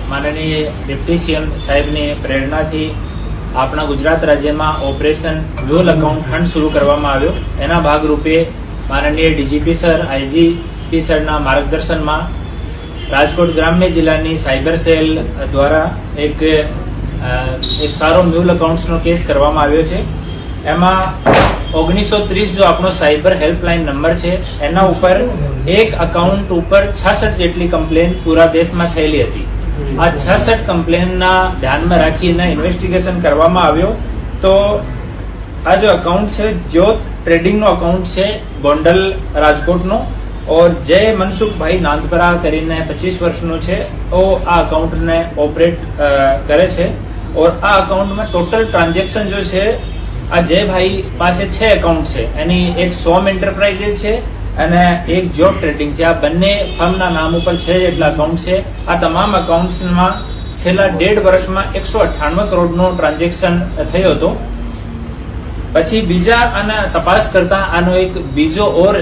માનનીય deputy CM સાહેબની પ્રેરણાથી આપણા ગુજરાત રાજ્યમાં ઓપરેશન વ્યુઅલ એકાઉન્ટ ફંડ શરૂ કરવામાં આવ્યો। એના ભાગરૂપે માનનીય ડીજીપી સર, આઈજીપી સરના માર્ગદર્શનમાં રાજકોટ ગ્રામ્ય જિલ્લાની સાયબર સેલ દ્વારા એક સારો મ્યુલ એકાઉન્ટ્સનો કેસ કરવામાં આવ્યો છે। એમાં 1930 જો આપણો સાયબર હેલ્પલાઇન નંબર છે, એના ઉપર એક એકાઉન્ટ ઉપર 66 જેટલી કમ્પ્લેન પૂરા દેશમાં થયેલી હતી। આ 66 કમ્પ્લેનના ધ્યાનમાં રાખીને ઇન્વેસ્ટિગેશન કરવામાં આવ્યો તો આ જો એકાઉન્ટ છે જ્યોત ટ્રેડિંગનો એકાઉન્ટ છે ગોંડલ રાજકોટનો, और जय मनसुख भाई नांदपरा કરીને 25 વર્ષનો છે। આ એકાઉન્ટને ઓપરેટ કરે છે और આ એકાઉન્ટમાં ટોટલ ટ્રાન્ઝેક્શન જો છે આ જય ભાઈ પાસે 6 એકાઉન્ટ છે, એની એક સોમ એન્ટરપ્રાઇઝ છે અને એક જોબ ટ્રેડિંગ છે। આ બંને ફર્મના નામ ઉપર 6 જેટલા એકાઉન્ટ છે। આ તમામ એકાઉન્ટ્સમાં છેલ્લા 1.5 વર્ષમાં 198 કરોડનો ટ્રાન્ઝેક્શન થયો હતો। પછી બીજા આના તપાસ કરતા આનો એક બીજો ઓર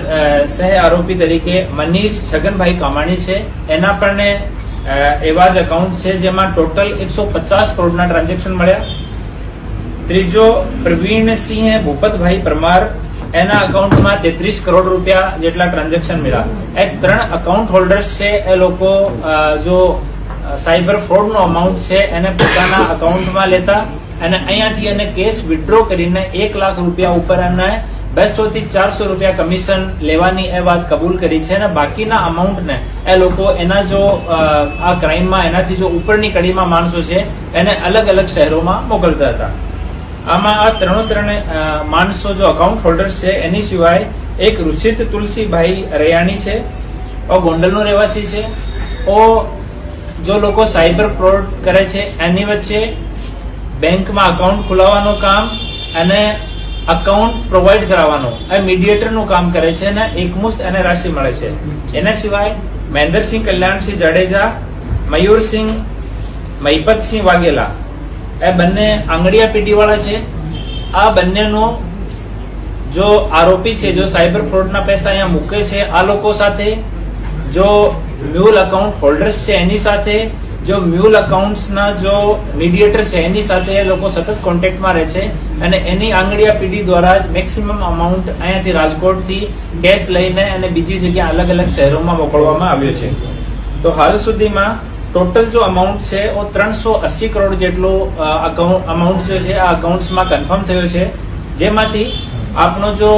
સહ આરોપી તરીકે મનીષ છગનભાઈ કામાણી છે, એના પણ એવા જ એકાઉન્ટ છે જેમાં ટોટલ 150 કરોડના ટ્રાન્ઝેક્શન મળ્યા। ત્રીજો પ્રવીણસિંહ ભૂપતભાઈ પરમાર, એના એકાઉન્ટમાં 33 કરોડ રૂપિયા જેટલા ટ્રાન્ઝેક્શન મળ્યા। એ 3 એકાઉન્ટ હોલ્ડર્સ છે, એ લોકો જો સાયબર ફ્રોડનો અમાઉન્ટ છે એને પોતાના એકાઉન્ટમાં લેતા અને અહીંયાથી એને કેશ વિથડ્રો કરીને 1 લાખ રૂપિયા ઉપર એને 200 થી 400 રૂપિયા કમિશન લેવાની એ વાત કબૂલ કરી છે અને બાકીના અમાઉન્ટને એ લોકો એના જો આ ક્રાઇમમાં એનાથી જો ઉપરની કડીમાં માણસો છે એને અલગ અલગ શહેરોમાં મોકલતા હતા। આમાં આ ત્રણે માણસો જો એકાઉન્ટ હોલ્ડર્સ છે, એની સિવાય એક ઋષિત તુલસીભાઈ રૈયાણી છે, ગોંડલનો રહેવાસી છે। જો લોકો સાયબર ફ્રોડ કરે છે એની વચ્ચે બેંકમાં એકાઉન્ટ ખોલાવવાનું કામ અને એકાઉન્ટ પ્રોવાઈડ કરાવવાનું એ મીડિયેટરનું કામ કરે છે અને એકમુસ્ત એને રાશિ મળે છે। એના સિવાય મહેન્દ્રસિંહ કલ્યાણસિંહ જાડેજા, મયુરસિંહ મહિપતસિંહ વાઘેલા, એ બંને આંગડિયા પીઢી વાળા છે। આ બંનેનો જો આરોપી છે, જો સાયબર ફ્રોડના પૈસા અહીંયા મૂકે છે, આ લોકો સાથે જો મ્યુલ એકાઉન્ટ હોલ્ડર્સ છે એની સાથે, જો મ્યુલ એકાઉન્ટ્સના જો મીડિયેટર છે એની સાથે એ લોકો સતત કોન્ટેક્ટમાં રહે છે અને એની આંગડિયા પીઢી દ્વારા મેક્સિમમ અમાઉન્ટ અહીંયાથી રાજકોટથી કેશ લઈને અને બીજી જગ્યા અલગ અલગ શહેરોમાં મોકલવામાં આવ્યો છે। તો હાલ સુધીમાં ટોટલ જો અમાઉન્ટ છે એ 380 કરોડ જેટલો અમાઉન્ટ જો છે આ એકાઉન્ટ્સમાં કન્ફર્મ થયો છે, જેમાંથી આપનો જો